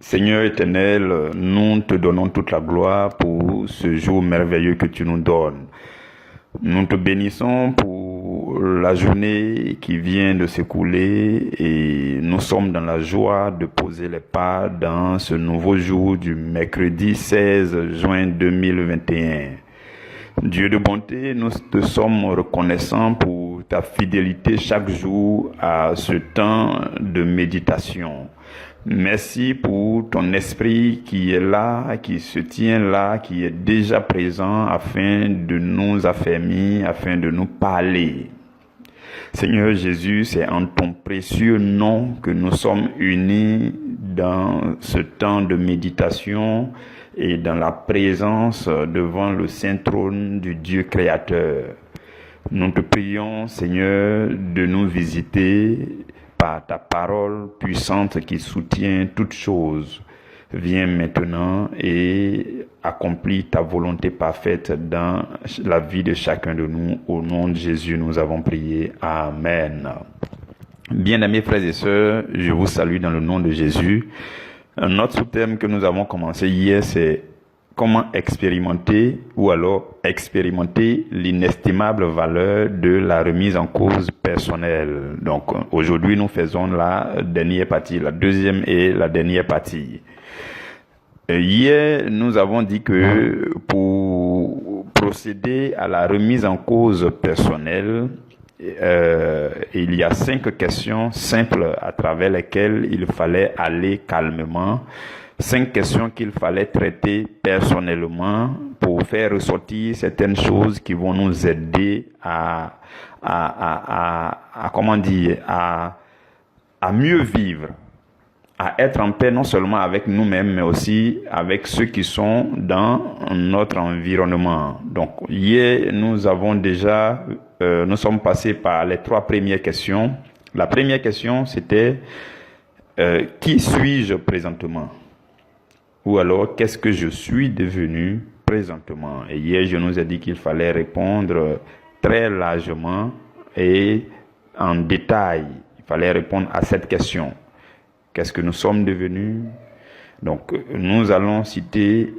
Seigneur éternel, nous te donnons toute la gloire pour ce jour merveilleux que tu nous donnes. Nous te bénissons pour la journée qui vient de s'écouler et nous sommes dans la joie de poser les pas dans ce nouveau jour du mercredi 16 juin 2021. Dieu de bonté, nous te sommes reconnaissants pour ta fidélité chaque jour à ce temps de méditation. Merci pour ton esprit qui est là, qui se tient là, qui est déjà présent afin de nous affermir, afin de nous parler. Seigneur Jésus, c'est en ton précieux nom que nous sommes unis dans ce temps de méditation et dans la présence devant le saint trône du Dieu créateur. Nous te prions, Seigneur, de nous visiter par ta parole puissante qui soutient toutes choses. Viens maintenant et accomplis ta volonté parfaite dans la vie de chacun de nous. Au nom de Jésus, nous avons prié. Amen. Bien-aimés frères et sœurs, je vous salue dans le nom de Jésus. Notre sous-thème que nous avons commencé hier, c'est comment expérimenter ou alors expérimenter l'inestimable valeur de la remise en cause personnelle. Donc aujourd'hui, nous faisons la dernière partie, la deuxième et la dernière partie. Hier, nous avons dit que pour procéder à la remise en cause personnelle, il y a 5 questions simples à travers lesquelles il fallait aller calmement. 5 questions qu'il fallait traiter personnellement pour faire ressortir certaines choses qui vont nous aider à mieux vivre, à être en paix non seulement avec nous-mêmes, mais aussi avec ceux qui sont dans notre environnement. Donc, hier, nous sommes passés par les 3 premières questions. La première question, c'était qui suis-je présentement? Ou alors, qu'est-ce que je suis devenu présentement? Et hier, je nous ai dit qu'il fallait répondre très largement et en détail. Il fallait répondre à cette question. Qu'est-ce que nous sommes devenus? Donc, nous allons citer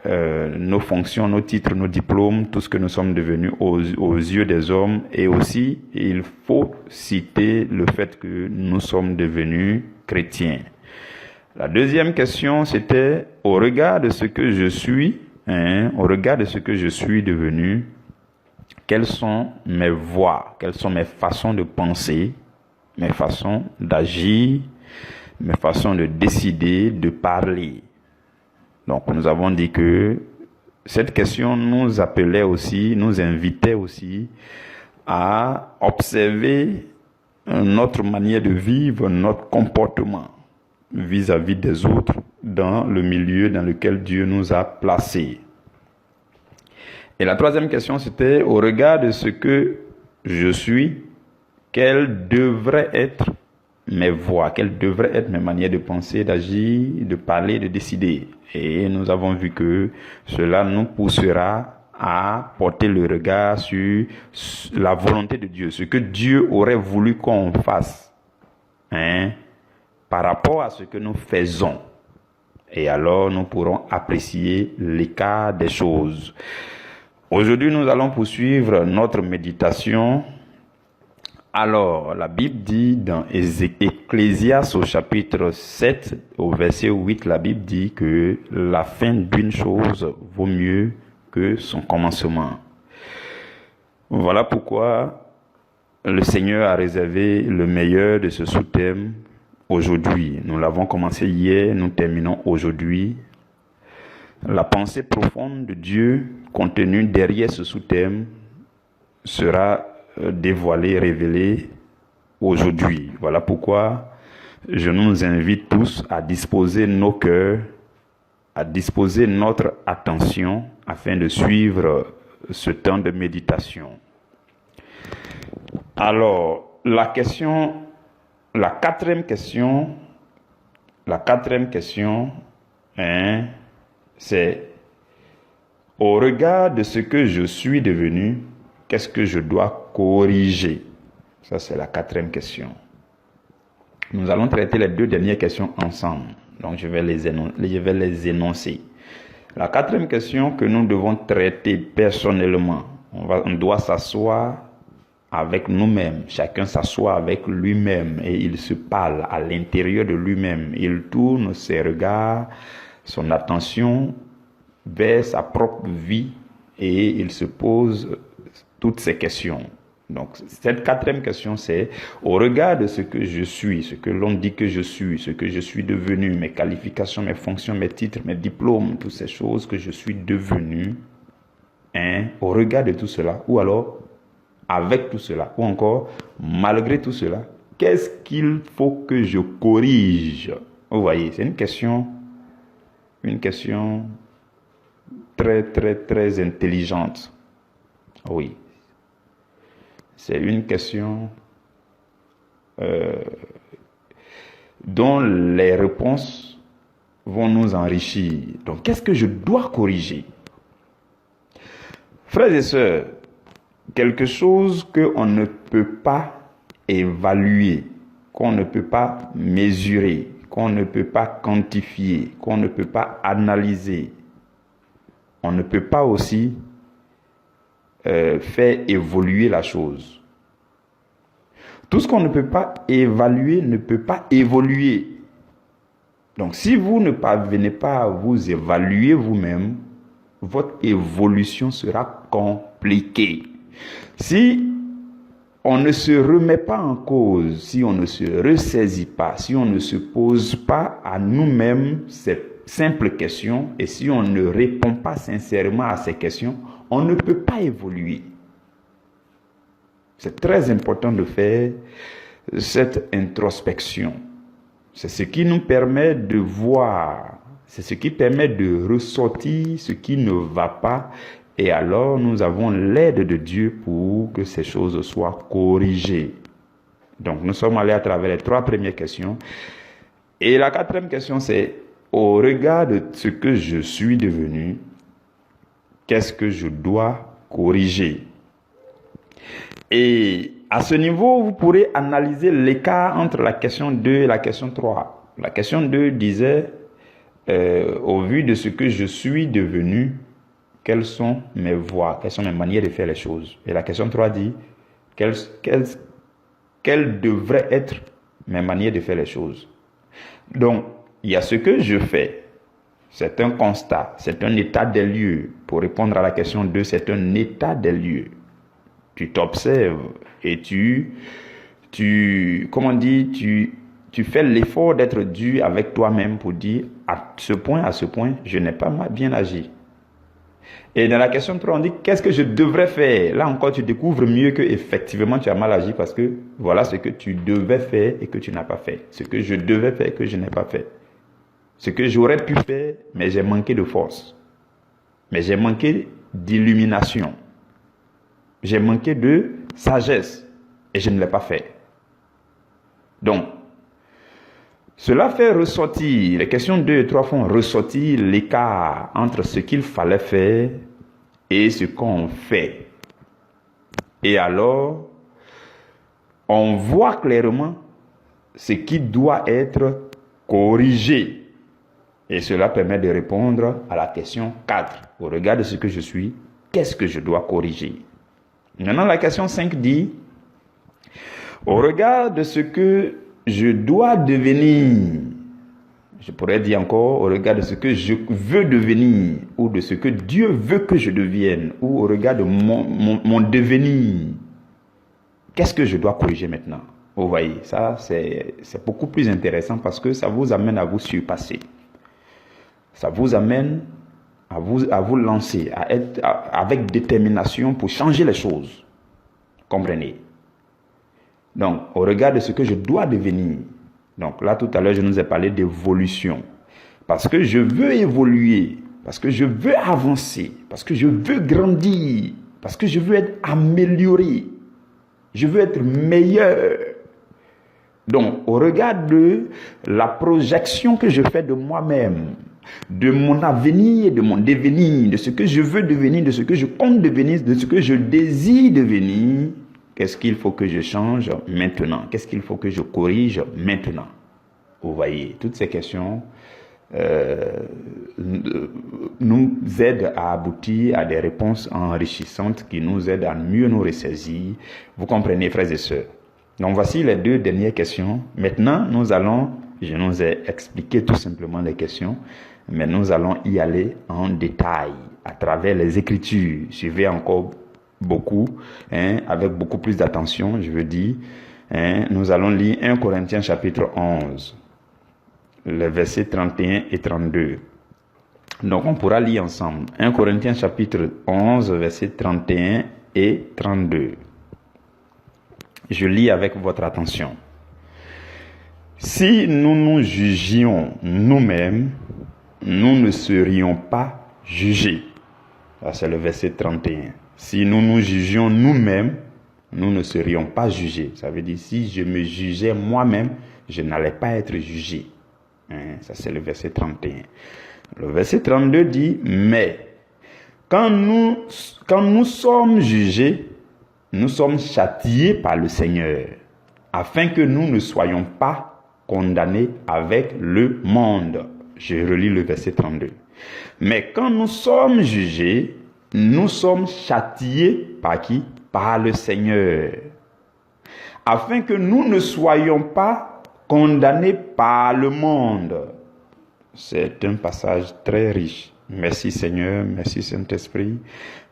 nos fonctions, nos titres, nos diplômes, tout ce que nous sommes devenus aux yeux des hommes. Et aussi, il faut citer le fait que nous sommes devenus chrétiens. La deuxième question, c'était au regard de ce que je suis, au regard de ce que je suis devenu, quelles sont mes voies, quelles sont mes façons de penser, mes façons d'agir, mes façons de décider, de parler. Donc, nous avons dit que cette question nous appelait aussi, nous invitait aussi à observer notre manière de vivre, notre comportement vis-à-vis des autres dans le milieu dans lequel Dieu nous a placés. Et la troisième question, c'était au regard de ce que je suis, quelles devraient être mes voies, quelles devraient être mes manières de penser, d'agir, de parler, de décider. Et nous avons vu que cela nous poussera à porter le regard sur la volonté de Dieu, ce que Dieu aurait voulu qu'on fasse, par rapport à ce que nous faisons. Et alors, nous pourrons apprécier l'écart des choses. Aujourd'hui, nous allons poursuivre notre méditation. Alors, la Bible dit dans Ecclésiaste au chapitre 7, au verset 8, la Bible dit que la fin d'une chose vaut mieux que son commencement. Voilà pourquoi le Seigneur a réservé le meilleur de ce sous-thème aujourd'hui. Nous l'avons commencé hier, nous terminons aujourd'hui. La pensée profonde de Dieu contenue derrière ce sous-thème sera dévoilée, révélée aujourd'hui. Voilà pourquoi je nous invite tous à disposer nos cœurs, à disposer notre attention afin de suivre ce temps de méditation. Alors, la quatrième question, c'est au regard de ce que je suis devenu, qu'est-ce que je dois corriger? Ça, c'est la 4e question. Nous allons traiter les 2 dernières questions ensemble. Donc, je vais les énoncer. La quatrième question que nous devons traiter personnellement, on doit s'asseoir avec nous-mêmes. Chacun s'assoit avec lui-même et il se parle à l'intérieur de lui-même. Il tourne ses regards, son attention vers sa propre vie et il se pose toutes ces questions. Donc, cette quatrième question, c'est au regard de ce que je suis, ce que l'on dit que je suis, ce que je suis devenu, mes qualifications, mes fonctions, mes titres, mes diplômes, toutes ces choses que je suis devenu, au regard de tout cela, ou alors avec tout cela, ou encore malgré tout cela, qu'est-ce qu'il faut que je corrige? Vous voyez, c'est une question très, très, très intelligente. Oui. C'est une question dont les réponses vont nous enrichir. Donc, qu'est-ce que je dois corriger? Frères et sœurs, quelque chose qu'on ne peut pas évaluer, qu'on ne peut pas mesurer, qu'on ne peut pas quantifier, qu'on ne peut pas analyser, on ne peut pas aussi faire évoluer la chose. Tout ce qu'on ne peut pas évaluer ne peut pas évoluer. Donc, si vous ne parvenez pas à vous évaluer vous-même, votre évolution sera compliquée. Si on ne se remet pas en cause, si on ne se ressaisit pas, si on ne se pose pas à nous-mêmes ces simples questions et si on ne répond pas sincèrement à ces questions, on ne peut pas évoluer. C'est très important de faire cette introspection. C'est ce qui nous permet de voir, c'est ce qui permet de ressortir ce qui ne va pas. Et alors, nous avons l'aide de Dieu pour que ces choses soient corrigées. Donc, nous sommes allés à travers les 3 premières questions. Et la 4e question, c'est au regard de ce que je suis devenu, qu'est-ce que je dois corriger? Et à ce niveau, vous pourrez analyser l'écart entre la question 2 et la question 3. La question 2 disait, au vu de ce que je suis devenu, quelles sont mes voies, quelles sont mes manières de faire les choses. Et la question 3 dit, quelles devraient être mes manières de faire les choses. Donc, il y a ce que je fais. C'est un constat, c'est un état des lieux. Pour répondre à la question 2, c'est un état des lieux. Tu t'observes et tu fais l'effort d'être dur avec toi-même pour dire à ce point, je n'ai pas bien agi. Et dans la question 3, on dit qu'est-ce que je devrais faire? Là encore, tu découvres mieux que effectivement tu as mal agi parce que voilà ce que tu devais faire et que tu n'as pas fait. Ce que je devais faire et que je n'ai pas fait. Ce que j'aurais pu faire, mais j'ai manqué de force. Mais j'ai manqué d'illumination. J'ai manqué de sagesse et je ne l'ai pas fait. Donc, cela fait ressortir, les questions 2 et 3 font ressortir l'écart entre ce qu'il fallait faire et ce qu'on fait. Et alors, on voit clairement ce qui doit être corrigé. Et cela permet de répondre à la question 4. Au regard de ce que je suis, qu'est-ce que je dois corriger? Maintenant, la question 5 dit, au regard de ce que je dois devenir, je pourrais dire encore, au regard de ce que je veux devenir, ou de ce que Dieu veut que je devienne, ou au regard de mon devenir, qu'est-ce que je dois corriger maintenant? Vous voyez, ça c'est beaucoup plus intéressant parce que ça vous amène à vous surpasser. Ça vous amène à vous lancer, à être avec détermination pour changer les choses. Comprenez? Donc, au regard de ce que je dois devenir. Donc là, tout à l'heure, je nous ai parlé d'évolution. Parce que je veux évoluer, parce que je veux avancer, parce que je veux grandir, parce que je veux être amélioré. Je veux être meilleur. Donc, au regard de la projection que je fais de moi-même, de mon avenir, de mon devenir, de ce que je veux devenir, de ce que je compte devenir, de ce que je désire devenir, qu'est-ce qu'il faut que je change maintenant? Qu'est-ce qu'il faut que je corrige maintenant? Vous voyez, toutes ces questions nous aident à aboutir à des réponses enrichissantes qui nous aident à mieux nous ressaisir. Vous comprenez, frères et sœurs? Donc voici les 2 dernières questions. Maintenant, je nous ai expliqué tout simplement les questions, mais nous allons y aller en détail à travers les Écritures. Suivez encore beaucoup, avec beaucoup plus d'attention, je veux dire. Nous allons lire 1 Corinthiens chapitre 11, les versets 31 et 32. Donc on pourra lire ensemble. 1 Corinthiens chapitre 11, versets 31 et 32. Je lis avec votre attention. Si nous nous jugions nous-mêmes, nous ne serions pas jugés. Ça, c'est le verset 31. Si nous nous jugions nous-mêmes, nous ne serions pas jugés. Ça veut dire, si je me jugeais moi-même, je n'allais pas être jugé. Ça, c'est le verset 31. Le verset 32 dit, mais quand nous sommes jugés, nous sommes châtiés par le Seigneur, afin que nous ne soyons pas condamnés avec le monde. Je relis le verset 32. Mais quand nous sommes jugés, nous sommes châtiés par qui? Par le Seigneur, afin que nous ne soyons pas condamnés par le monde. C'est un passage très riche. Merci Seigneur, merci Saint-Esprit,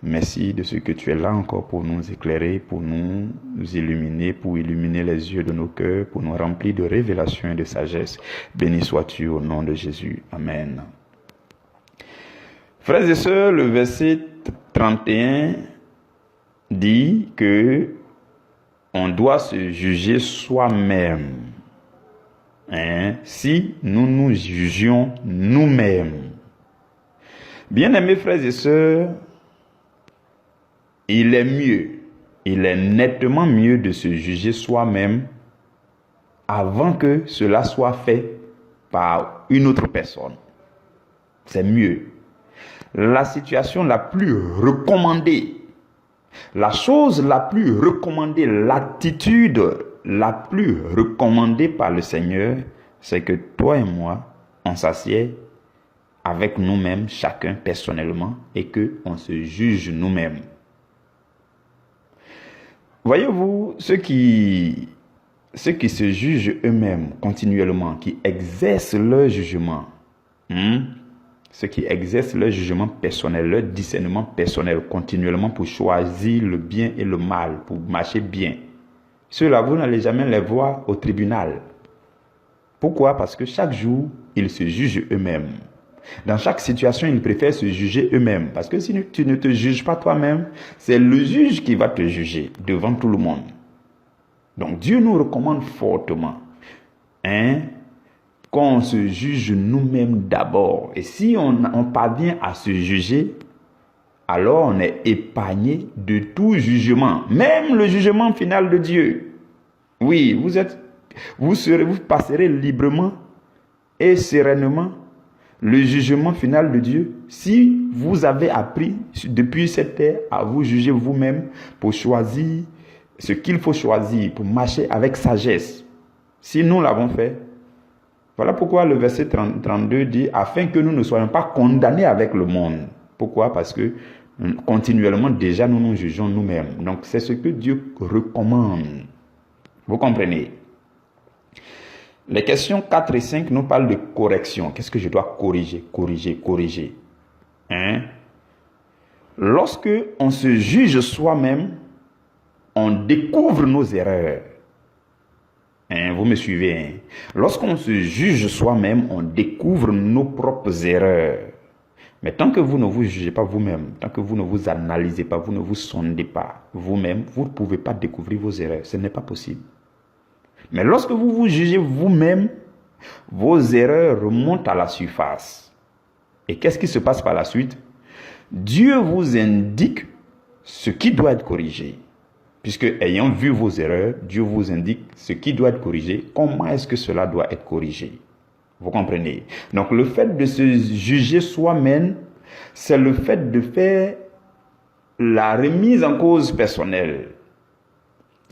merci de ce que tu es là encore pour nous éclairer, pour nous illuminer, pour illuminer les yeux de nos cœurs, pour nous remplir de révélations et de sagesse. Béni sois-tu au nom de Jésus. Amen. Frères et sœurs, le verset 31 dit que on doit se juger soi-même. Si nous nous jugions nous-mêmes. Bien-aimés frères et sœurs, il est nettement mieux de se juger soi-même avant que cela soit fait par une autre personne. C'est mieux. La situation la plus recommandée, la chose la plus recommandée, l'attitude la plus recommandée par le Seigneur, c'est que toi et moi, on s'assied avec nous-mêmes, chacun personnellement, et qu'on se juge nous-mêmes. Voyez-vous, ceux qui se jugent eux-mêmes continuellement, qui exercent leur jugement, ceux qui exercent leur jugement personnel, leur discernement personnel continuellement pour choisir le bien et le mal, pour marcher bien, ceux-là, vous n'allez jamais les voir au tribunal. Pourquoi? Parce que chaque jour, ils se jugent eux-mêmes. Dans chaque situation, ils préfèrent se juger eux-mêmes. Parce que si tu ne te juges pas toi-même, c'est le juge qui va te juger devant tout le monde. Donc Dieu nous recommande fortement qu'on se juge nous-mêmes d'abord. Et si on parvient à se juger, alors on est épargné de tout jugement, même le jugement final de Dieu. Oui, vous passerez librement et sereinement le jugement final de Dieu si vous avez appris depuis cette terre à vous juger vous-même pour choisir ce qu'il faut choisir, pour marcher avec sagesse. Si nous l'avons fait, voilà pourquoi le verset 32 dit « Afin que nous ne soyons pas condamnés avec le monde ». Pourquoi? Parce que continuellement déjà nous nous jugeons nous-mêmes. Donc c'est ce que Dieu recommande. Vous comprenez? Les questions 4 et 5 nous parlent de correction. Qu'est-ce que je dois corriger? Lorsque on se juge soi-même, on découvre nos erreurs. Vous me suivez? Lorsqu'on se juge soi-même, on découvre nos propres erreurs. Mais tant que vous ne vous jugez pas vous-même, tant que vous ne vous analysez pas, vous ne vous sondez pas vous-même, vous ne pouvez pas découvrir vos erreurs. Ce n'est pas possible. Mais lorsque vous vous jugez vous-même, vos erreurs remontent à la surface. Et qu'est-ce qui se passe par la suite? Dieu vous indique ce qui doit être corrigé. Puisque, ayant vu vos erreurs, Dieu vous indique ce qui doit être corrigé. Comment est-ce que cela doit être corrigé? Vous comprenez? Donc, le fait de se juger soi-même, c'est le fait de faire la remise en cause personnelle.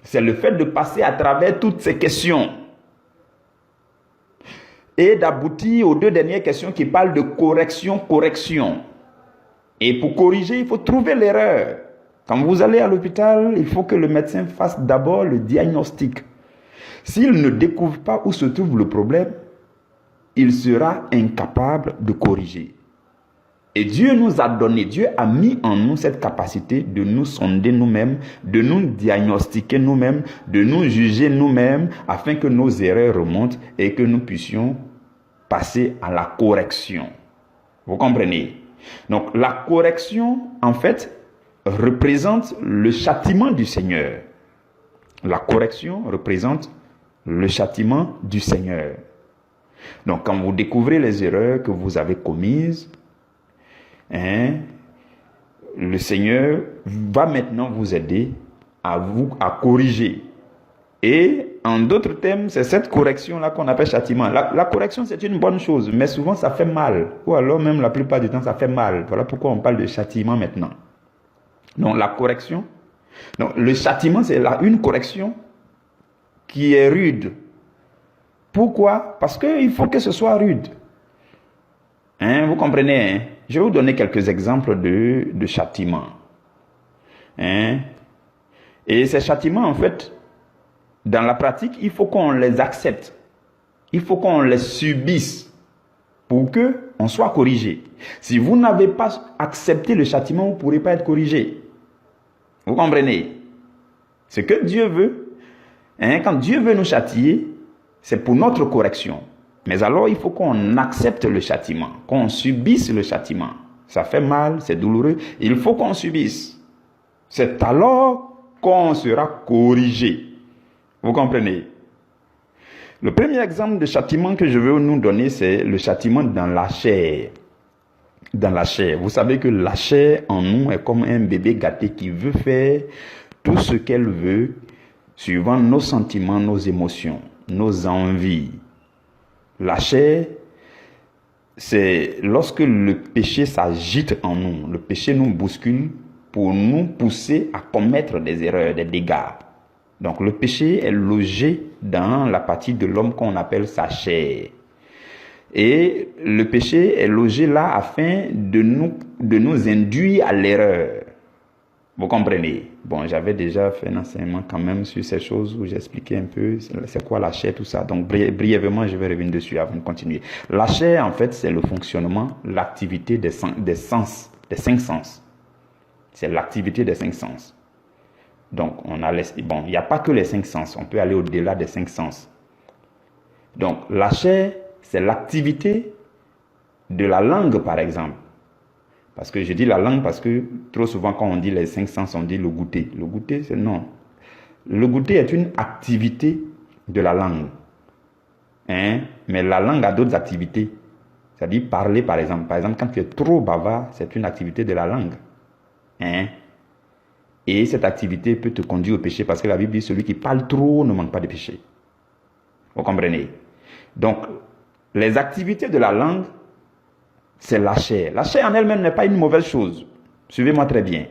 C'est le fait de passer à travers toutes ces questions. et d'aboutir aux deux dernières questions qui parlent de correction. Et pour corriger, il faut trouver l'erreur. Quand vous allez à l'hôpital, il faut que le médecin fasse d'abord le diagnostic. S'il ne découvre pas où se trouve le problème, il sera incapable de corriger. Et Dieu nous a donné, Dieu a mis en nous cette capacité de nous sonder nous-mêmes, de nous diagnostiquer nous-mêmes, de nous juger nous-mêmes, afin que nos erreurs remontent et que nous puissions passer à la correction. Vous comprenez? Donc la correction, en fait, représente le châtiment du Seigneur. La correction représente le châtiment du Seigneur. Donc quand vous découvrez les erreurs que vous avez commises, le Seigneur va maintenant vous aider à corriger. Et en d'autres termes, c'est cette correction-là qu'on appelle châtiment. La correction, c'est une bonne chose, mais souvent ça fait mal. Ou alors même la plupart du temps, ça fait mal. Voilà pourquoi on parle de châtiment maintenant. Donc la correction, donc le châtiment, c'est une correction qui est rude. Pourquoi? Parce qu'il faut que ce soit rude. Vous comprenez? Je vais vous donner quelques exemples de châtiments. Et ces châtiments, en fait, dans la pratique, il faut qu'on les accepte. Il faut qu'on les subisse pour qu'on soit corrigé. Si vous n'avez pas accepté le châtiment, vous ne pourrez pas être corrigé. Vous comprenez? Ce que Dieu veut, quand Dieu veut nous châtier, c'est pour notre correction. Mais alors, il faut qu'on accepte le châtiment, qu'on subisse le châtiment. Ça fait mal, c'est douloureux. Il faut qu'on subisse. C'est alors qu'on sera corrigé. Vous comprenez? Le premier exemple de châtiment que je veux nous donner, c'est le châtiment dans la chair. Dans la chair. Vous savez que la chair en nous est comme un bébé gâté qui veut faire tout ce qu'elle veut, suivant nos sentiments, nos émotions, nos envies. La chair, c'est lorsque le péché s'agite en nous, le péché nous bouscule pour nous pousser à commettre des erreurs, des dégâts. Donc le péché est logé dans la partie de l'homme qu'on appelle sa chair. Et le péché est logé là afin de nous induire à l'erreur. Vous comprenez? Bon, j'avais déjà fait un enseignement quand même sur ces choses où j'expliquais un peu c'est quoi la chair, tout ça. Donc brièvement, je vais revenir dessus avant de continuer. La chair, en fait, c'est le fonctionnement, l'activité des sens, des 5 sens. C'est l'activité des 5 sens. Donc, il n'y a pas que les 5 sens. On peut aller au-delà des 5 sens. Donc, la chair, c'est l'activité de la langue, par exemple. Parce que je dis la langue parce que trop souvent quand on dit les 5 sens, on dit le goûter. Le goûter, c'est non. Le goûter est une activité de la langue. Mais la langue a d'autres activités. C'est-à-dire parler, par exemple. Par exemple, quand tu es trop bavard, c'est une activité de la langue. Et cette activité peut te conduire au péché parce que la Bible dit celui qui parle trop ne manque pas de péché. Vous comprenez? Donc, les activités de la langue, c'est la chair. La chair en elle-même n'est pas une mauvaise chose. Suivez-moi très bien.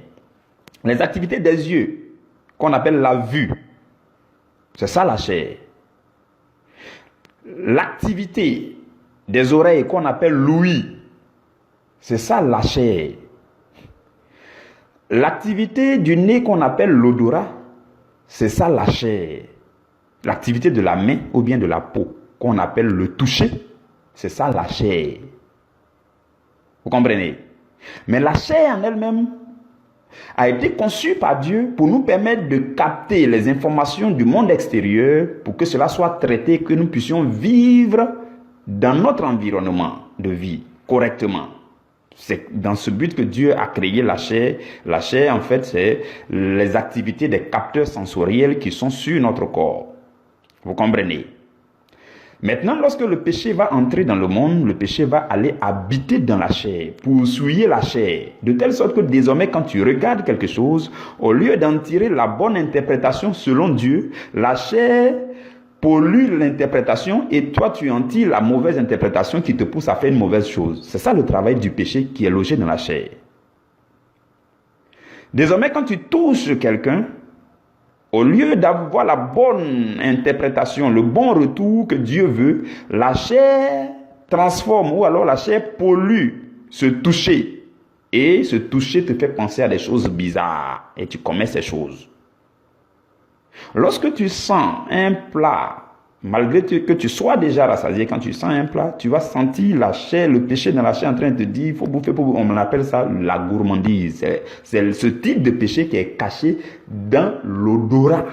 Les activités des yeux, qu'on appelle la vue, c'est ça la chair. L'activité des oreilles, qu'on appelle l'ouïe, c'est ça la chair. L'activité du nez, qu'on appelle l'odorat, c'est ça la chair. L'activité de la main ou bien de la peau, qu'on appelle le toucher, c'est ça la chair. Vous comprenez? Mais la chair en elle-même a été conçue par Dieu pour nous permettre de capter les informations du monde extérieur pour que cela soit traité, que nous puissions vivre dans notre environnement de vie correctement. C'est dans ce but que Dieu a créé la chair. La chair, en fait, c'est les activités des capteurs sensoriels qui sont sur notre corps. Vous comprenez? Maintenant, lorsque le péché va entrer dans le monde, le péché va aller habiter dans la chair, pour souiller la chair, de telle sorte que désormais, quand tu regardes quelque chose, au lieu d'en tirer la bonne interprétation selon Dieu, la chair pollue l'interprétation et toi, tu en tires la mauvaise interprétation qui te pousse à faire une mauvaise chose. C'est ça le travail du péché qui est logé dans la chair. Désormais, quand tu touches quelqu'un, Au lieu d'avoir la bonne interprétation, le bon retour que Dieu veut, la chair transforme ou alors la chair pollue ce toucher. Et ce toucher te fait penser à des choses bizarres et tu commets ces choses. Lorsque tu sens un plat, malgré que tu sois déjà rassasié, quand tu sens un plat, tu vas sentir la chair, le péché dans la chair en train de te dire, il faut bouffer, on appelle ça la gourmandise. C'est ce type de péché qui est caché dans l'odorat,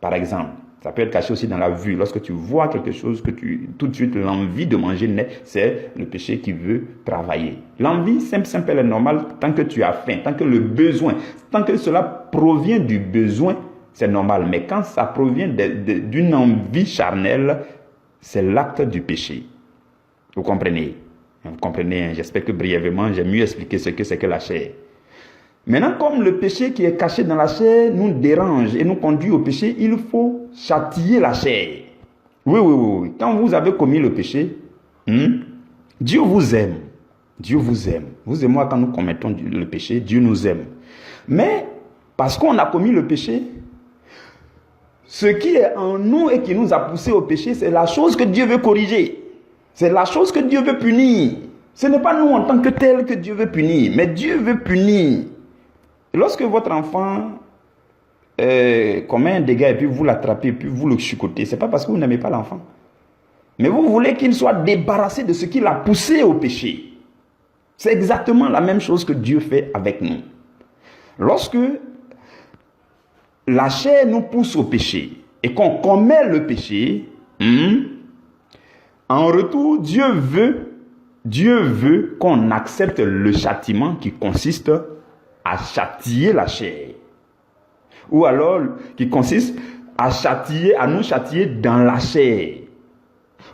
par exemple. Ça peut être caché aussi dans la vue. Lorsque tu vois quelque chose que tout de suite, l'envie de manger naît, c'est le péché qui veut travailler. L'envie, simple, elle est normale tant que tu as faim, tant que le besoin, tant que cela provient du besoin, c'est normal. Mais quand ça provient d'une envie charnelle, c'est l'acte du péché. Vous comprenez? Vous comprenez? J'espère que brièvement, j'ai mieux expliqué ce que c'est que la chair. Maintenant, comme le péché qui est caché dans la chair nous dérange et nous conduit au péché, il faut châtier la chair. Oui. Quand vous avez commis le péché, Dieu vous aime. Dieu vous aime. Vous et moi, quand nous commettons le péché, Dieu nous aime. Mais, parce qu'on a commis le péché, ce qui est en nous et qui nous a poussé au péché, c'est la chose que Dieu veut corriger. C'est la chose que Dieu veut punir. Ce n'est pas nous en tant que tel que Dieu veut punir, mais Dieu veut punir. Lorsque votre enfant commet un dégât et puis vous l'attrapez et puis vous le chicotez, ce n'est pas parce que vous n'aimez pas l'enfant. Mais vous voulez qu'il soit débarrassé de ce qui l'a poussé au péché. C'est exactement la même chose que Dieu fait avec nous. Lorsque la chair nous pousse au péché et qu'on commet le péché, en retour, Dieu veut qu'on accepte le châtiment qui consiste à châtier la chair. Ou alors, qui consiste à nous châtier dans la chair.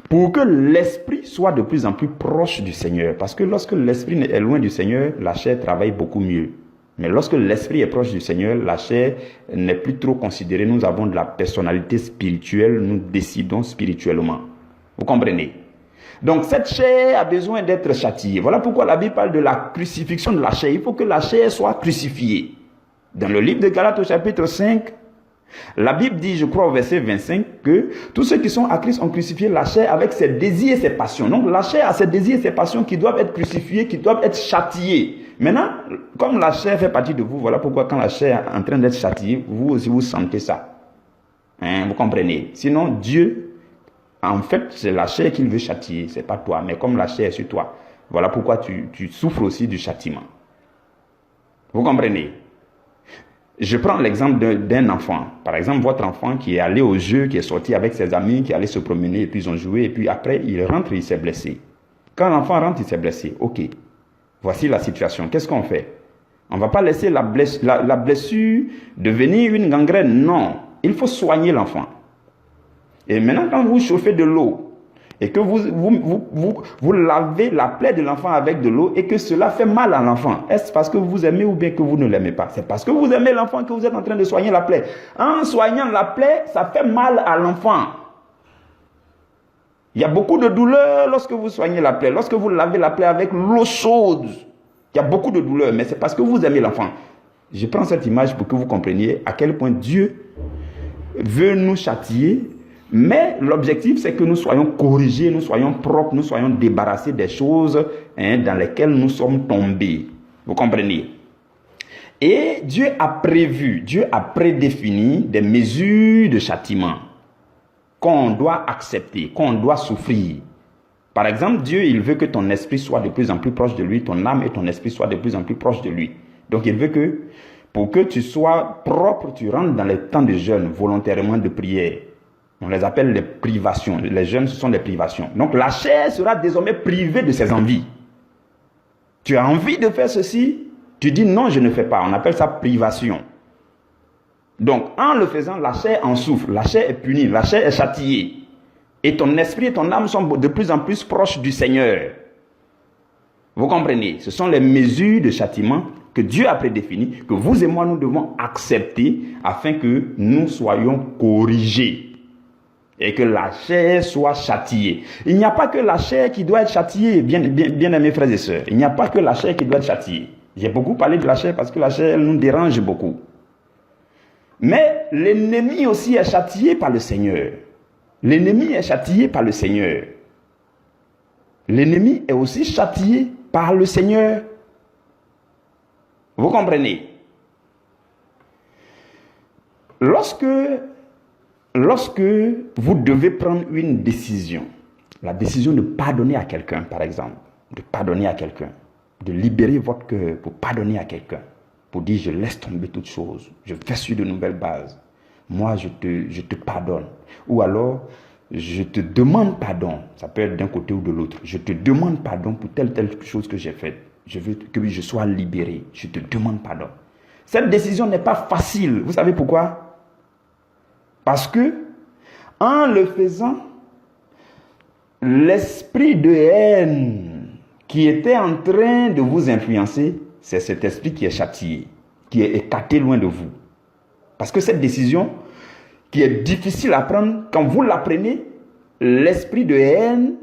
Pour que l'esprit soit de plus en plus proche du Seigneur. Parce que lorsque l'esprit est loin du Seigneur, la chair travaille beaucoup mieux. Mais lorsque l'esprit est proche du Seigneur, la chair n'est plus trop considérée. Nous avons de la personnalité spirituelle, nous décidons spirituellement. Vous comprenez? Donc cette chair a besoin d'être châtiée. Voilà pourquoi la Bible parle de la crucifixion de la chair. Il faut que la chair soit crucifiée. Dans le livre de Galates au chapitre 5, la Bible dit, je crois au verset 25, que tous ceux qui sont à Christ ont crucifié la chair avec ses désirs et ses passions. Donc la chair a ses désirs et ses passions qui doivent être crucifiés, qui doivent être châtiés. Maintenant, comme la chair fait partie de vous, voilà pourquoi quand la chair est en train d'être châtiée, vous aussi vous sentez ça. Vous comprenez? Sinon, Dieu, en fait, c'est la chair qu'il veut châtier, c'est pas toi. Mais comme la chair est sur toi, voilà pourquoi tu souffres aussi du châtiment. Vous comprenez? Je prends l'exemple d'un enfant. Par exemple, votre enfant qui est allé au jeu, qui est sorti avec ses amis, qui est allé se promener, et puis ils ont joué, et puis après, il rentre et il s'est blessé. Quand l'enfant rentre, il s'est blessé. Ok, voici la situation. Qu'est-ce qu'on fait? On ne va pas laisser la blessure devenir une gangrène. Non, il faut soigner l'enfant. Et maintenant, quand vous chauffez de l'eau, et que vous lavez la plaie de l'enfant avec de l'eau et que cela fait mal à l'enfant, est-ce parce que vous aimez ou bien que vous ne l'aimez pas? C'est parce que vous aimez l'enfant que vous êtes en train de soigner la plaie. En soignant la plaie, ça fait mal à l'enfant. Il y a beaucoup de douleur lorsque vous soignez la plaie. Lorsque vous lavez la plaie avec l'eau chaude, il y a beaucoup de douleur, mais c'est parce que vous aimez l'enfant. Je prends cette image pour que vous compreniez à quel point Dieu veut nous châtier. Mais l'objectif, c'est que nous soyons corrigés, nous soyons propres, nous soyons débarrassés des choses dans lesquelles nous sommes tombés. Vous comprenez? Et Dieu a prédéfini des mesures de châtiment qu'on doit accepter, qu'on doit souffrir. Par exemple, Dieu, il veut que ton esprit soit de plus en plus proche de lui, ton âme et ton esprit soient de plus en plus proches de lui. Donc, il veut que, pour que tu sois propre, tu rentres dans les temps de jeûne, volontairement de prière. On les appelle les privations. Les jeûnes, ce sont des privations. Donc la chair sera désormais privée de ses envies. Tu as envie de faire ceci, tu dis non, je ne fais pas. On appelle ça privation. Donc en le faisant, la chair en souffre. La chair est punie, la chair est châtiée. Et ton esprit et ton âme sont de plus en plus proches du Seigneur. Vous comprenez? Ce sont les mesures de châtiment que Dieu a prédéfinies, que vous et moi, nous devons accepter afin que nous soyons corrigés. Et que la chair soit châtiée. Il n'y a pas que la chair qui doit être châtiée, bien aimés frères et sœurs. Il n'y a pas que la chair qui doit être châtiée. J'ai beaucoup parlé de la chair parce que la chair, elle nous dérange beaucoup. Mais l'ennemi aussi est châtié par le Seigneur. L'ennemi est châtié par le Seigneur. L'ennemi est aussi châtié par le Seigneur. Vous comprenez? Lorsque vous devez prendre une décision, la décision de pardonner à quelqu'un, par exemple, de pardonner à quelqu'un, de libérer votre cœur pour pardonner à quelqu'un, pour dire je laisse tomber toutes choses, je vais sur de nouvelles bases, moi je te pardonne, ou alors je te demande pardon, ça peut être d'un côté ou de l'autre, je te demande pardon pour telle chose que j'ai faite, je veux que je sois libéré, je te demande pardon. Cette décision n'est pas facile, vous savez pourquoi? Parce que en le faisant, l'esprit de haine qui était en train de vous influencer, c'est cet esprit qui est châtié, qui est écarté loin de vous. Parce que cette décision, qui est difficile à prendre, quand vous la prenez, l'esprit de haine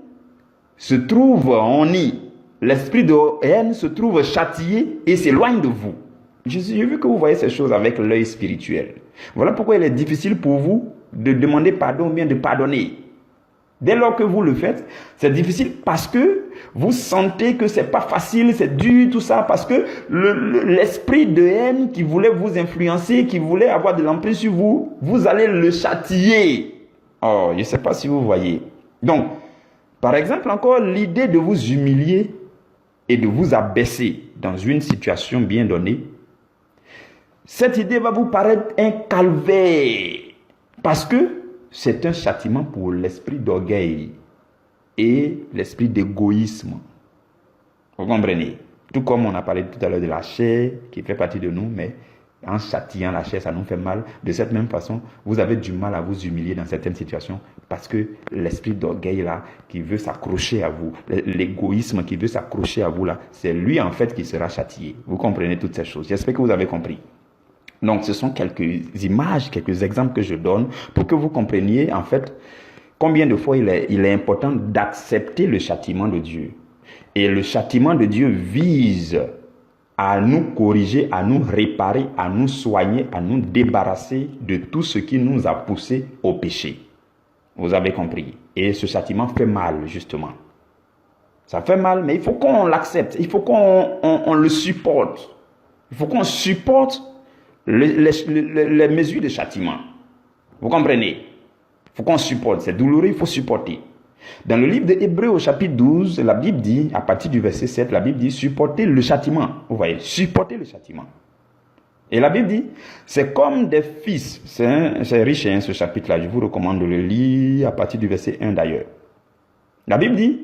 se trouve en nid. L'esprit de haine se trouve châtié et s'éloigne de vous. J'ai vu que vous voyez ces choses avec l'œil spirituel. Voilà pourquoi il est difficile pour vous de demander pardon ou bien de pardonner. Dès lors que vous le faites, c'est difficile parce que vous sentez que c'est pas facile, c'est dur, tout ça, parce que l'esprit de haine qui voulait vous influencer, qui voulait avoir de l'emprise sur vous, vous allez le châtier. Oh, je ne sais pas si vous voyez. Donc, par exemple, encore l'idée de vous humilier et de vous abaisser dans une situation bien donnée, cette idée va vous paraître un calvaire parce que c'est un châtiment pour l'esprit d'orgueil et l'esprit d'égoïsme. Vous comprenez? Tout comme on a parlé tout à l'heure de la chair qui fait partie de nous, mais en châtiant la chair, ça nous fait mal. De cette même façon, vous avez du mal à vous humilier dans certaines situations parce que l'esprit d'orgueil là, qui veut s'accrocher à vous, l'égoïsme qui veut s'accrocher à vous là, c'est lui en fait qui sera châtié. Vous comprenez toutes ces choses. J'espère que vous avez compris. Donc, ce sont quelques images, quelques exemples que je donne pour que vous compreniez, en fait, combien de fois il est important d'accepter le châtiment de Dieu. Et le châtiment de Dieu vise à nous corriger, à nous réparer, à nous soigner, à nous débarrasser de tout ce qui nous a poussés au péché. Vous avez compris. Et ce châtiment fait mal, justement. Ça fait mal, mais il faut qu'on l'accepte. Il faut qu'on le supporte. Il faut qu'on supporte les mesures de châtiment. Vous comprenez? Il faut qu'on supporte. C'est douloureux, il faut supporter. Dans le livre de Hébreux au chapitre 12, la Bible dit, à partir du verset 7, la Bible dit, supporter le châtiment. Vous voyez, supporter le châtiment. Et la Bible dit, c'est comme des fils. C'est riche, hein, ce chapitre-là. Je vous recommande de le lire à partir du verset 1 d'ailleurs. La Bible dit,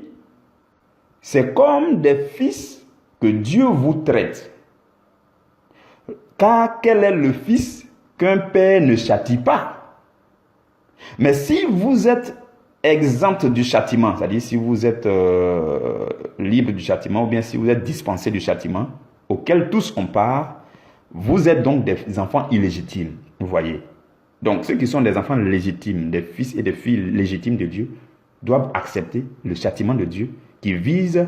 c'est comme des fils que Dieu vous traite. Car quel est le fils qu'un père ne châtie pas? Mais si vous êtes exempt du châtiment, c'est-à-dire si vous êtes libre du châtiment, ou bien si vous êtes dispensé du châtiment, auquel tous on part, vous êtes donc des enfants illégitimes, vous voyez. Donc ceux qui sont des enfants légitimes, des fils et des filles légitimes de Dieu, doivent accepter le châtiment de Dieu qui vise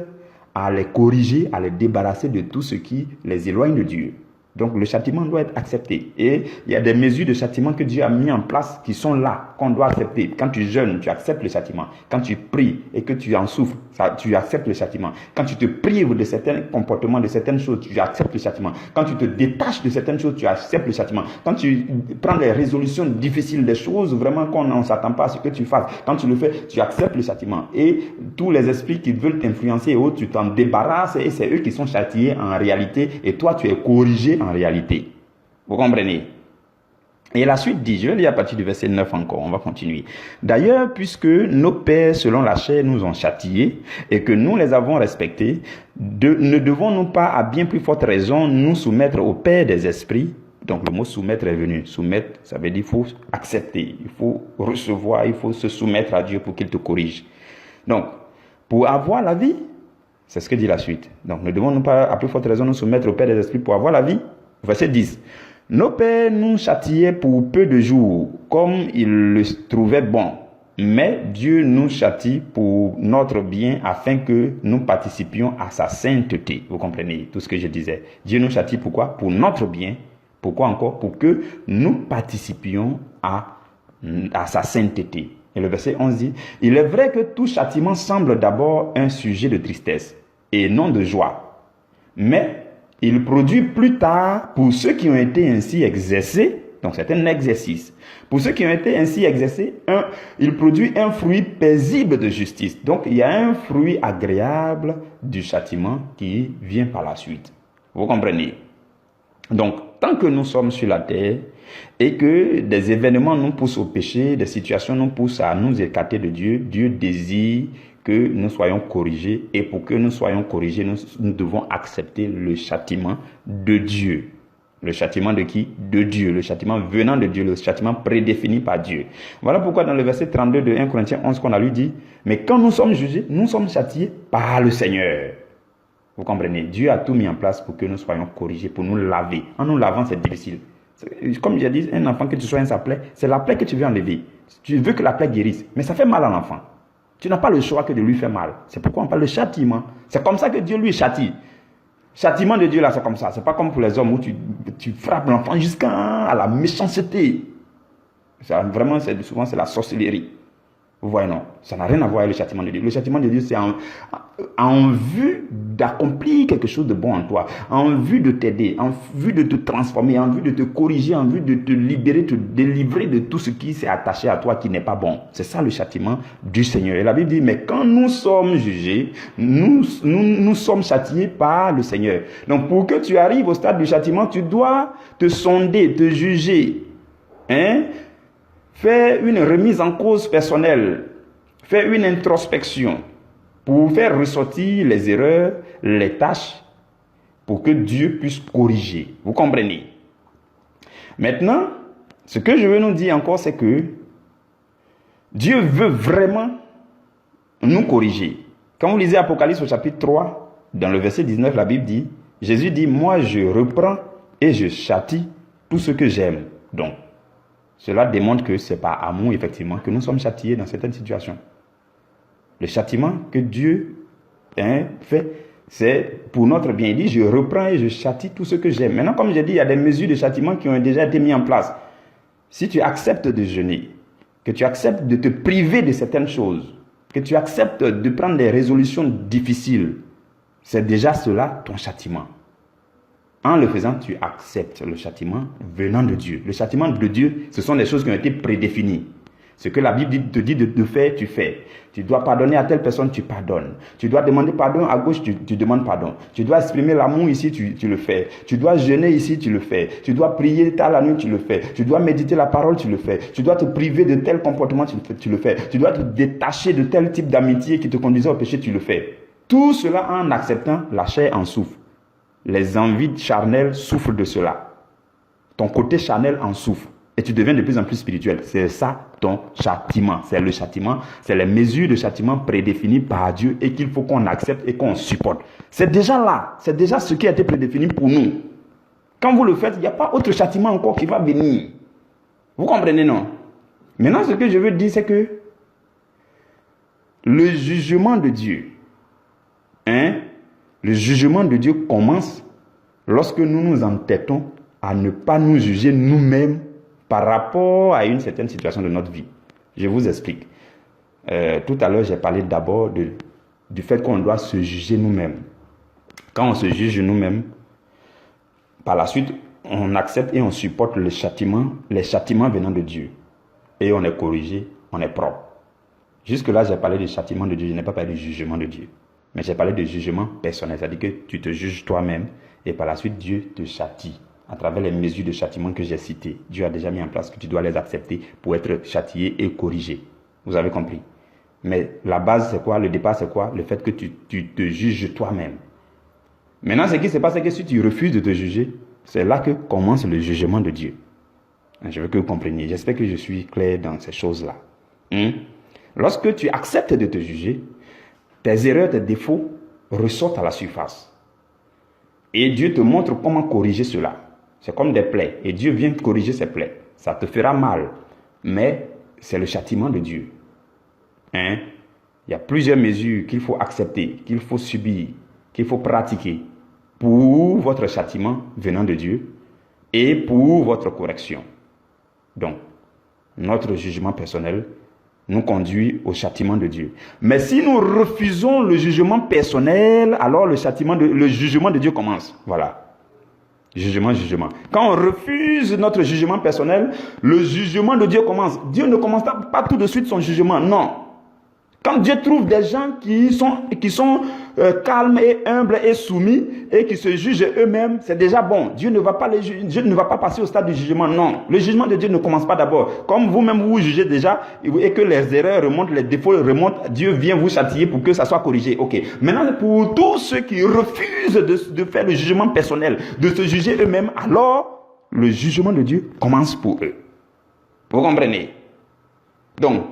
à les corriger, à les débarrasser de tout ce qui les éloigne de Dieu. Donc le châtiment doit être accepté. Et il y a des mesures de châtiment que Dieu a mis en place qui sont là, qu'on doit accepter. Quand tu jeûnes, tu acceptes le châtiment. Quand tu pries et que tu en souffres, tu acceptes le châtiment. Quand tu te prives de certains comportements, de certaines choses, tu acceptes le châtiment. Quand tu te détaches de certaines choses, tu acceptes le châtiment. Quand tu prends des résolutions difficiles, des choses vraiment qu'on ne s'attend pas à ce que tu fasses, quand tu le fais, tu acceptes le châtiment. Et tous les esprits qui veulent t'influencer et autres, tu t'en débarrasses et c'est eux qui sont châtiés en réalité et toi tu es corrigé en réalité. Vous comprenez? Et la suite dit, je vais lire à partir du verset 9 encore, on va continuer. D'ailleurs, puisque nos pères selon la chair nous ont châtiés et que nous les avons respectés, ne devons-nous pas à bien plus forte raison nous soumettre au Père des esprits? Donc le mot soumettre est venu. Soumettre, ça veut dire il faut accepter, il faut recevoir, il faut se soumettre à Dieu pour qu'il te corrige. Donc, pour avoir la vie, c'est ce que dit la suite. Donc, ne devons-nous pas à plus forte raison nous soumettre au Père des esprits pour avoir la vie? Verset 10. Nos pères nous châtiaient pour peu de jours, comme ils le trouvaient bon. Mais Dieu nous châtie pour notre bien afin que nous participions à sa sainteté. Vous comprenez tout ce que je disais. Dieu nous châtie pourquoi? Pour notre bien, Pourquoi encore? Pour que nous participions à sa sainteté. Et le verset 11 dit, « Il est vrai que tout châtiment semble d'abord un sujet de tristesse et non de joie. Mais il produit plus tard, pour ceux qui ont été ainsi exercés, donc c'est un exercice, pour ceux qui ont été ainsi exercés, il produit un fruit paisible de justice. » Donc il y a un fruit agréable du châtiment qui vient par la suite. Vous comprenez? Donc, tant que nous sommes sur la terre et que des événements nous poussent au péché, des situations nous poussent à nous écarter de Dieu, Dieu désire que nous soyons corrigés. Et pour que nous soyons corrigés, nous devons accepter le châtiment de Dieu. Le châtiment de qui? De Dieu. Le châtiment venant de Dieu, le châtiment prédéfini par Dieu. Voilà pourquoi dans le verset 32 de 1 Corinthiens 11 qu'on a lu dit, « Mais quand nous sommes jugés, nous sommes châtiés par le Seigneur. » Vous comprenez? Dieu a tout mis en place pour que nous soyons corrigés, pour nous laver. En nous lavant, c'est difficile. Comme j'ai dit, un enfant que tu soignes sa plaie, c'est la plaie que tu veux enlever. Tu veux que la plaie guérisse, mais ça fait mal à l'enfant. Tu n'as pas le choix que de lui faire mal. C'est pourquoi on parle de châtiment. C'est comme ça que Dieu lui châtie. Châtiment de Dieu là, c'est comme ça. C'est pas comme pour les hommes où tu frappes l'enfant jusqu'à la méchanceté. Vraiment, souvent c'est la sorcellerie. Vous voyez, non, ça n'a rien à voir avec le châtiment de Dieu. Le châtiment de Dieu, c'est en vue d'accomplir quelque chose de bon en toi, en vue de t'aider, en vue de te transformer, en vue de te corriger, en vue de te libérer, te délivrer de tout ce qui s'est attaché à toi qui n'est pas bon. C'est ça le châtiment du Seigneur. Et la Bible dit, mais quand nous sommes jugés, nous sommes châtiés par le Seigneur. Donc pour que tu arrives au stade du châtiment, tu dois te sonder, te juger. Fais une remise en cause personnelle, fais une introspection pour faire ressortir les erreurs, les tâches, pour que Dieu puisse corriger. Vous comprenez? Maintenant, ce que je veux nous dire encore, c'est que Dieu veut vraiment nous corriger. Quand vous lisez Apocalypse au chapitre 3, dans le verset 19, la Bible dit, Jésus dit, « Moi je reprends et je châtie tout ce que j'aime. » Donc, cela démontre que c'est par amour, effectivement, que nous sommes châtiés dans certaines situations. Le châtiment que Dieu fait, c'est pour notre bien. Il dit, je reprends et je châtie tout ce que j'aime. Maintenant, comme j'ai dit, il y a des mesures de châtiment qui ont déjà été mises en place. Si tu acceptes de jeûner, que tu acceptes de te priver de certaines choses, que tu acceptes de prendre des résolutions difficiles, c'est déjà cela ton châtiment. En le faisant, tu acceptes le châtiment venant de Dieu. Le châtiment de Dieu, ce sont des choses qui ont été prédéfinies. Ce que la Bible te dit de faire, tu fais. Tu dois pardonner à telle personne, tu pardonnes. Tu dois demander pardon à gauche, tu demandes pardon. Tu dois exprimer l'amour ici, tu le fais. Tu dois jeûner ici, tu le fais. Tu dois prier tard la nuit, tu le fais. Tu dois méditer la parole, tu le fais. Tu dois te priver de tel comportement, tu le fais. Tu dois te détacher de tel type d'amitié qui te conduisait au péché, tu le fais. Tout cela en acceptant, la chair en souffre. Les envies charnelles souffrent de cela. Ton côté charnel en souffre. Et tu deviens de plus en plus spirituel. C'est ça ton châtiment. C'est le châtiment. C'est les mesures de châtiment prédéfinies par Dieu et qu'il faut qu'on accepte et qu'on supporte. C'est déjà là. C'est déjà ce qui a été prédéfini pour nous. Quand vous le faites, il n'y a pas autre châtiment encore qui va venir. Vous comprenez, non? Maintenant, ce que je veux dire, c'est que le jugement de Dieu, le jugement de Dieu commence lorsque nous nous entêtons à ne pas nous juger nous-mêmes par rapport à une certaine situation de notre vie. Je vous explique. Tout à l'heure, j'ai parlé d'abord du fait qu'on doit se juger nous-mêmes. Quand on se juge nous-mêmes, par la suite, on accepte et on supporte les châtiments venant de Dieu. Et on est corrigé, on est propre. Jusque-là, j'ai parlé du châtiment de Dieu, je n'ai pas parlé du jugement de Dieu. Mais j'ai parlé de jugement personnel, c'est-à-dire que tu te juges toi-même et par la suite, Dieu te châtie à travers les mesures de châtiment que j'ai citées. Dieu a déjà mis en place que tu dois les accepter pour être châtié et corrigé. Vous avez compris? Mais la base, c'est quoi? Le départ, c'est quoi? Le fait que tu te juges toi-même. Maintenant, ce qui se passe, c'est que si tu refuses de te juger, c'est là que commence le jugement de Dieu. Je veux que vous compreniez. J'espère que je suis clair dans ces choses-là. Lorsque tu acceptes de te juger, tes erreurs, tes défauts ressortent à la surface. Et Dieu te montre comment corriger cela. C'est comme des plaies. Et Dieu vient corriger ces plaies. Ça te fera mal. Mais c'est le châtiment de Dieu. Il y a plusieurs mesures qu'il faut accepter, qu'il faut subir, qu'il faut pratiquer pour votre châtiment venant de Dieu, et pour votre correction. Donc, notre jugement personnel nous conduit au châtiment de Dieu. Mais si nous refusons le jugement personnel, alors le jugement de Dieu commence. Voilà. Jugement. Quand on refuse notre jugement personnel, le jugement de Dieu commence. Dieu ne commence pas tout de suite son jugement, non. Quand Dieu trouve des gens qui sont calmes et humbles et soumis et qui se jugent eux-mêmes, c'est déjà bon. Dieu ne va pas passer au stade du jugement, non. Le jugement de Dieu ne commence pas d'abord. Comme vous-même vous jugez déjà et que les erreurs remontent, les défauts remontent, Dieu vient vous châtier pour que ça soit corrigé. Ok. Maintenant, pour tous ceux qui refusent de faire le jugement personnel, de se juger eux-mêmes, alors le jugement de Dieu commence pour eux. Vous comprenez? Donc,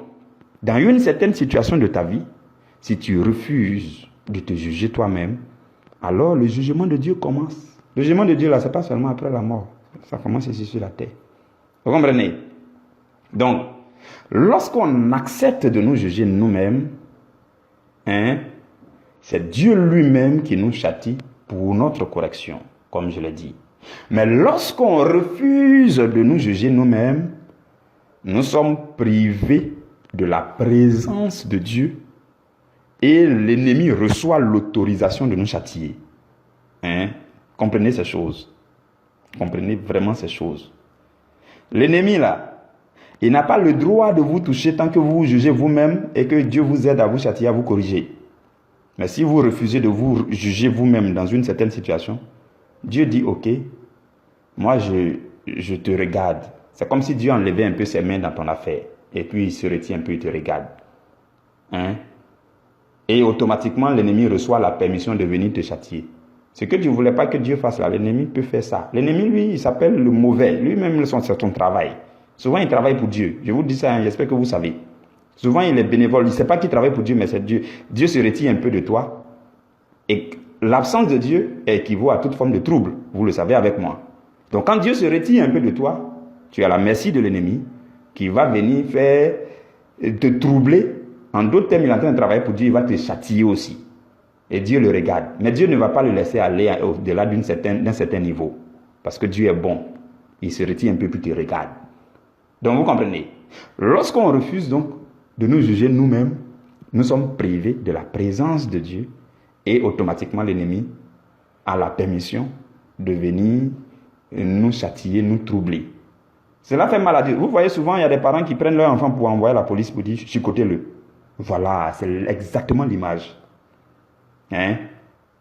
dans une certaine situation de ta vie, si tu refuses de te juger toi-même, alors le jugement de Dieu commence. Le jugement de Dieu, là, ce n'est pas seulement après la mort. Ça commence ici sur la terre. Vous comprenez? Donc, lorsqu'on accepte de nous juger nous-mêmes, c'est Dieu lui-même qui nous châtie pour notre correction, comme je l'ai dit. Mais lorsqu'on refuse de nous juger nous-mêmes, nous sommes privés de la présence de Dieu et l'ennemi reçoit l'autorisation de nous châtier. Comprenez ces choses. Comprenez vraiment ces choses. L'ennemi là, il n'a pas le droit de vous toucher tant que vous jugez vous-même et que Dieu vous aide à vous châtier, à vous corriger. Mais si vous refusez de vous juger vous-même dans une certaine situation, Dieu dit ok, moi je te regarde. C'est comme si Dieu enlevait un peu ses mains dans ton affaire. Et puis il se retient un peu, il te regarde. Et automatiquement, l'ennemi reçoit la permission de venir te châtier. Ce que tu ne voulais pas que Dieu fasse là, l'ennemi peut faire ça. L'ennemi, lui, il s'appelle le mauvais. Lui-même, c'est son travail. Souvent, il travaille pour Dieu. Je vous dis ça, j'espère que vous savez. Souvent, il est bénévole. Il ne sait pas qu'il travaille pour Dieu, mais c'est Dieu. Dieu se retire un peu de toi. Et l'absence de Dieu équivaut à toute forme de trouble. Vous le savez avec moi. Donc, quand Dieu se retire un peu de toi, tu es à la merci de l'ennemi qui va venir te troubler. En d'autres termes, il est en train de travailler pour Dieu, il va te châtier aussi. Et Dieu le regarde. Mais Dieu ne va pas le laisser aller au-delà d'un certain niveau. Parce que Dieu est bon. Il se retire un peu puis il te regarde. Donc vous comprenez. Lorsqu'on refuse donc de nous juger nous-mêmes, nous sommes privés de la présence de Dieu et automatiquement l'ennemi a la permission de venir nous châtier, nous troubler. Cela fait mal à Dieu. Vous voyez souvent, il y a des parents qui prennent leur enfant pour envoyer la police pour dire chicotez-le. Voilà, c'est exactement l'image. Il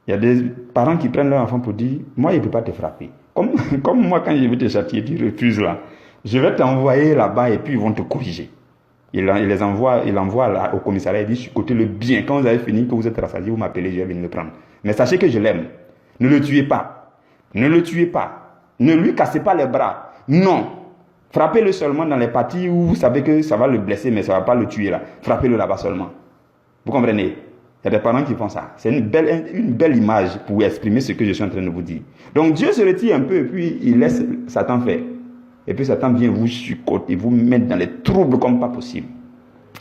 y a des parents qui prennent leur enfant pour dire moi, il ne peut pas te frapper. Comme moi, quand je vais te châtier, tu refuses là. Je vais t'envoyer là-bas et puis ils vont te corriger. Il envoie là, au commissariat, il dit chicotez-le bien. Quand vous avez fini, que vous êtes rassasié, vous m'appelez, je vais venir le prendre. Mais sachez que je l'aime. Ne le tuez pas. Ne le tuez pas. Ne lui cassez pas les bras. Non. Frappez-le seulement dans les parties où vous savez que ça va le blesser, mais ça ne va pas le tuer là. Frappez-le là-bas seulement. Vous comprenez? Il y a des parents qui font ça. C'est une belle image pour exprimer ce que je suis en train de vous dire. Donc Dieu se retire un peu et puis il laisse Satan faire. Et puis Satan vient vous chicoter, vous mettre dans les troubles comme pas possible.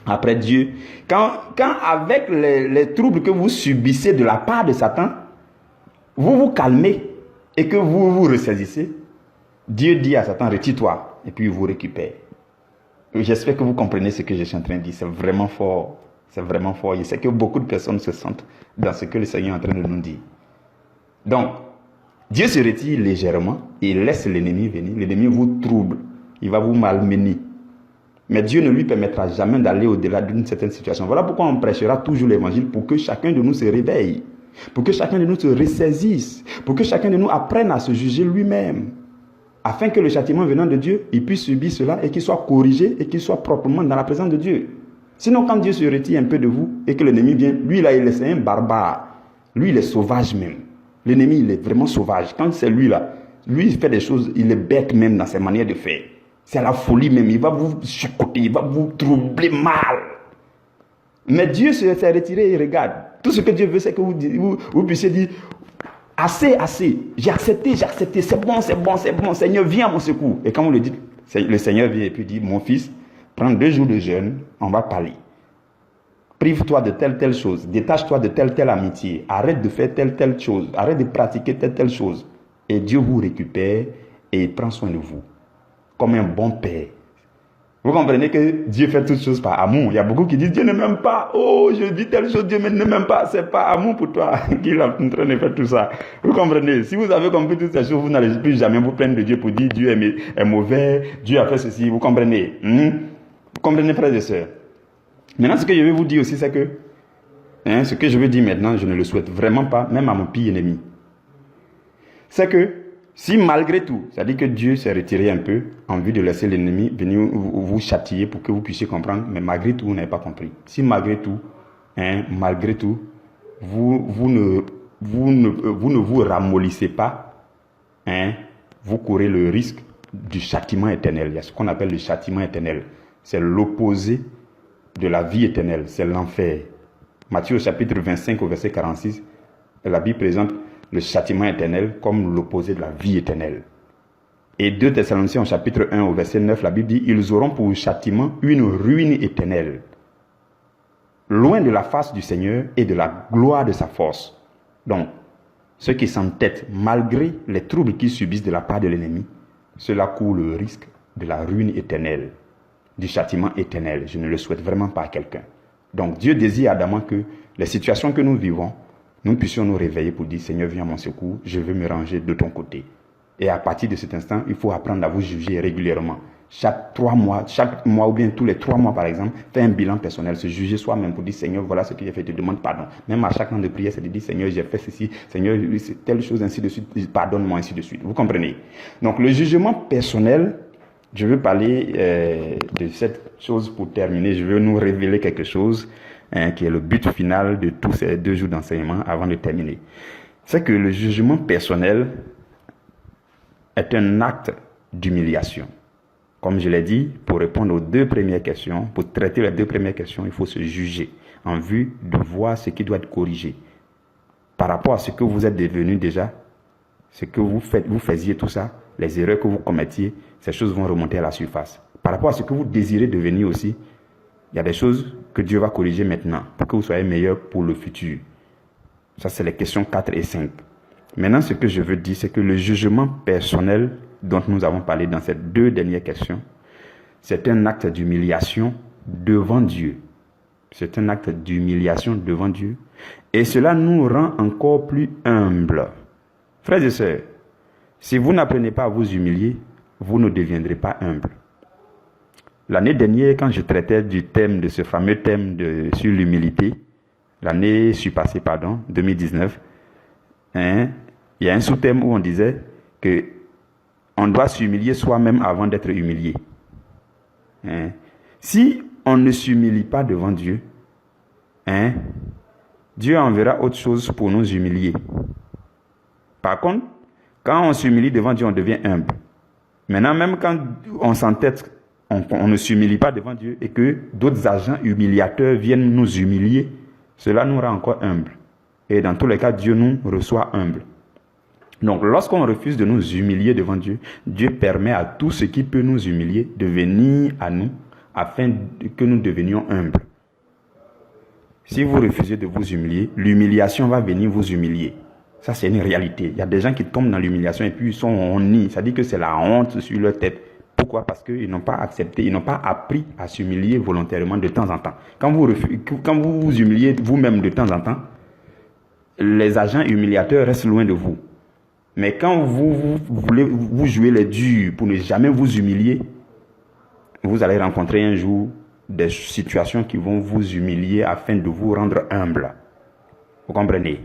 Après Dieu, quand avec les troubles que vous subissez de la part de Satan, vous vous calmez et que vous vous ressaisissez, Dieu dit à Satan, retire-toi. Et puis il vous récupère. J'espère que vous comprenez ce que je suis en train de dire. C'est vraiment fort. C'est vraiment fort. Je sais que beaucoup de personnes se sentent dans ce que le Seigneur est en train de nous dire. Donc, Dieu se retire légèrement et laisse l'ennemi venir. L'ennemi vous trouble. Il va vous malmener. Mais Dieu ne lui permettra jamais d'aller au-delà d'une certaine situation. Voilà pourquoi on prêchera toujours l'évangile pour que chacun de nous se réveille. Pour que chacun de nous se ressaisisse. Pour que chacun de nous apprenne à se juger lui-même. Afin que le châtiment venant de Dieu, il puisse subir cela et qu'il soit corrigé et qu'il soit proprement dans la présence de Dieu. Sinon, quand Dieu se retire un peu de vous et que l'ennemi vient, lui là, il est un barbare. Lui, il est sauvage même. L'ennemi, il est vraiment sauvage. Quand c'est lui là, lui, il fait des choses, il est bête même dans ses manières de faire. C'est la folie même. Il va vous chicoter, il va vous troubler mal. Mais Dieu s'est retiré et regarde. Tout ce que Dieu veut, c'est que vous puissiez dire assez, j'ai accepté, c'est bon, Seigneur, viens à mon secours. Et quand vous le dites, le Seigneur vient et puis dit, mon fils, prends 2 jours de jeûne, on va parler. Prive-toi de telle chose, détache-toi de telle amitié, arrête de faire telle chose, arrête de pratiquer telle chose. Et Dieu vous récupère et il prend soin de vous, comme un bon père. Vous comprenez que Dieu fait toutes choses par amour. Il y a beaucoup qui disent Dieu ne m'aime pas. Oh, je dis telle chose, Dieu ne m'aime pas. C'est pas amour pour toi qu'il est en train de faire tout ça. Vous comprenez? Si vous avez compris toutes ces choses, vous n'allez plus jamais vous plaindre de Dieu pour dire Dieu est mauvais, Dieu a fait ceci. Vous comprenez? Vous comprenez, frères et sœurs? Maintenant, ce que je vais vous dire aussi, c'est que ce que je veux dire maintenant, je ne le souhaite vraiment pas, même à mon pire ennemi. C'est que si malgré tout, c'est-à-dire que Dieu s'est retiré un peu en vue de laisser l'ennemi venir vous châtier pour que vous puissiez comprendre, mais malgré tout, vous n'avez pas compris. Si malgré tout, vous ne vous ramollissez pas, vous courez le risque du châtiment éternel. Il y a ce qu'on appelle le châtiment éternel. C'est l'opposé de la vie éternelle, c'est l'enfer. Matthieu au chapitre 25 au verset 46, la Bible présente le châtiment éternel comme l'opposé de la vie éternelle. Et 2 Thessaloniciens au chapitre 1 au verset 9, la Bible dit, ils auront pour châtiment une ruine éternelle, loin de la face du Seigneur et de la gloire de sa force. Donc, ceux qui s'entêtent, malgré les troubles qu'ils subissent de la part de l'ennemi, cela court le risque de la ruine éternelle, du châtiment éternel. Je ne le souhaite vraiment pas à quelqu'un. Donc, Dieu désire ardemment que les situations que nous vivons, nous puissions nous réveiller pour dire, Seigneur, viens à mon secours, je veux me ranger de ton côté. Et à partir de cet instant, il faut apprendre à vous juger régulièrement. Chaque mois ou bien tous les 3 mois, par exemple, faire un bilan personnel, se juger soi-même pour dire, Seigneur, voilà ce que j'ai fait, te demande pardon. Même à chaque temps de prière, c'est de dire, Seigneur, j'ai fait ceci, Seigneur, c'est telle chose, ainsi de suite, pardonne-moi, ainsi de suite. Vous comprenez? Donc, le jugement personnel, je veux parler de cette chose pour terminer. Je veux nous révéler quelque chose qui est le but final de tous ces 2 jours d'enseignement avant de terminer. C'est que le jugement personnel est un acte d'humiliation. Comme je l'ai dit, pour répondre aux 2 premières questions, pour traiter les 2 premières questions, il faut se juger en vue de voir ce qui doit être corrigé. Par rapport à ce que vous êtes devenu déjà, ce que vous faisiez tout ça, les erreurs que vous commettiez, ces choses vont remonter à la surface. Par rapport à ce que vous désirez devenir aussi, il y a des choses que Dieu va corriger maintenant pour que vous soyez meilleur pour le futur. Ça, c'est les questions 4 et 5. Maintenant, ce que je veux dire, c'est que le jugement personnel dont nous avons parlé dans ces 2 dernières questions, c'est un acte d'humiliation devant Dieu. C'est un acte d'humiliation devant Dieu. Et cela nous rend encore plus humbles. Frères et sœurs, si vous n'apprenez pas à vous humilier, vous ne deviendrez pas humble. L'année dernière, quand je traitais de ce fameux thème sur l'humilité, l'année surpassée, 2019, il y a un sous-thème où on disait que on doit s'humilier soi-même avant d'être humilié. Si on ne s'humilie pas devant Dieu, Dieu enverra autre chose pour nous humilier. Par contre, quand on s'humilie devant Dieu, on devient humble. Maintenant, même quand on s'entête, on ne s'humilie pas devant Dieu et que d'autres agents humiliateurs viennent nous humilier, cela nous rend encore humbles. Et dans tous les cas, Dieu nous reçoit humbles. Donc, lorsqu'on refuse de nous humilier devant Dieu, Dieu permet à tout ce qui peut nous humilier de venir à nous afin que nous devenions humbles. Si vous refusez de vous humilier, l'humiliation va venir vous humilier. Ça, c'est une réalité. Il y a des gens qui tombent dans l'humiliation et puis ils sont honnis. Ça dit que c'est la honte sur leur tête. Pourquoi? Parce qu'ils n'ont pas accepté, ils n'ont pas appris à s'humilier volontairement de temps en temps. Quand vous vous humiliez vous-même de temps en temps, les agents humiliateurs restent loin de vous. Mais quand vous voulez vous jouer les durs pour ne jamais vous humilier, vous allez rencontrer un jour des situations qui vont vous humilier afin de vous rendre humble. Vous comprenez?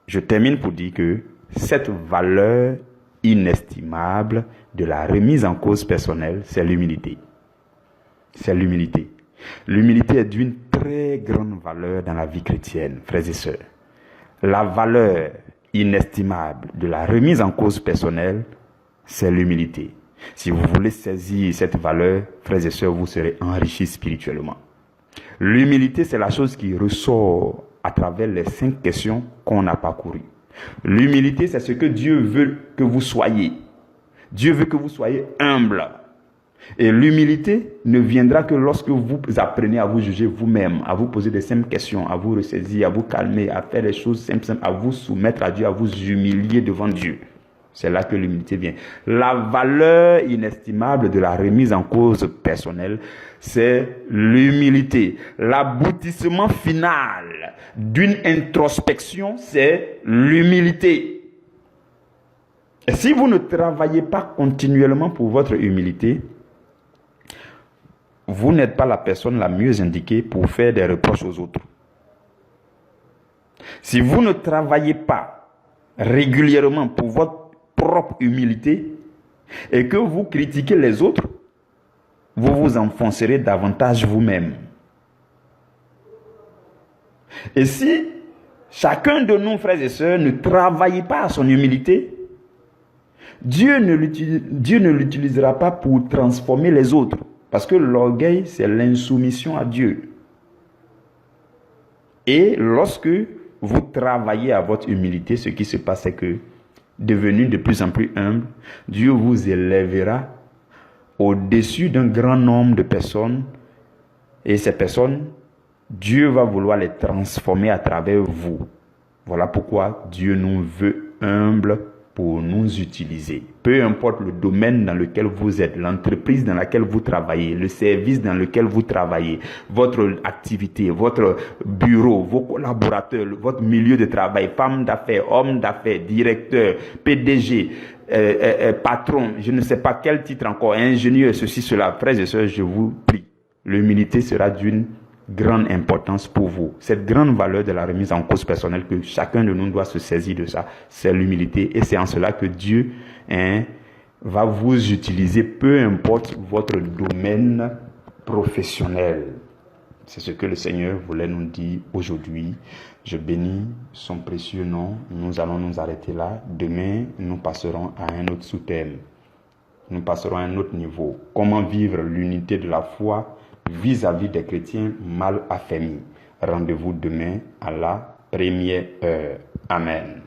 Je termine pour dire que cette valeur inestimable de la remise en cause personnelle, c'est l'humilité. C'est l'humilité. L'humilité est d'une très grande valeur dans la vie chrétienne, frères et sœurs. La valeur inestimable de la remise en cause personnelle, c'est l'humilité. Si vous voulez saisir cette valeur, frères et sœurs, vous serez enrichis spirituellement. L'humilité, c'est la chose qui ressort à travers les 5 questions qu'on a parcourues. L'humilité, c'est ce que Dieu veut que vous soyez. Dieu veut que vous soyez humble. Et l'humilité ne viendra que lorsque vous apprenez à vous juger vous-même, à vous poser des simples questions, à vous ressaisir, à vous calmer, à faire les choses simples, à vous soumettre à Dieu, à vous humilier devant Dieu. C'est là que l'humilité vient. La valeur inestimable de la remise en cause personnelle, c'est l'humilité. L'aboutissement final d'une introspection, c'est l'humilité. Et si vous ne travaillez pas continuellement pour votre humilité, vous n'êtes pas la personne la mieux indiquée pour faire des reproches aux autres. Si vous ne travaillez pas régulièrement pour votre propre humilité et que vous critiquez les autres, vous vous enfoncerez davantage vous-même. Et si chacun de nous, frères et sœurs, ne travaille pas à son humilité, Dieu ne l'utilisera pas pour transformer les autres. Parce que l'orgueil, c'est l'insoumission à Dieu. Et lorsque vous travaillez à votre humilité, ce qui se passe, c'est que, devenu de plus en plus humble, Dieu vous élèvera au-dessus d'un grand nombre de personnes. Et ces personnes, Dieu va vouloir les transformer à travers vous. Voilà pourquoi Dieu nous veut humbles pour nous utiliser. Peu importe le domaine dans lequel vous êtes, l'entreprise dans laquelle vous travaillez, le service dans lequel vous travaillez, votre activité, votre bureau, vos collaborateurs, votre milieu de travail, femme d'affaires, homme d'affaires, directeur, PDG, patron, je ne sais pas quel titre encore, ingénieur, ceci, cela. Frères et sœurs, je vous prie, l'humilité sera d'une grande importance pour vous. Cette grande valeur de la remise en cause personnelle, que chacun de nous doit se saisir de ça, c'est l'humilité. Et c'est en cela que Dieu va vous utiliser, peu importe votre domaine professionnel. C'est ce que le Seigneur voulait nous dire aujourd'hui. Je bénis son précieux nom. Nous allons nous arrêter là. Demain, nous passerons à un autre sous-thème. Nous passerons à un autre niveau. Comment vivre l'unité de la foi vis-à-vis des chrétiens mal affermis. Rendez-vous demain à la première heure. Amen.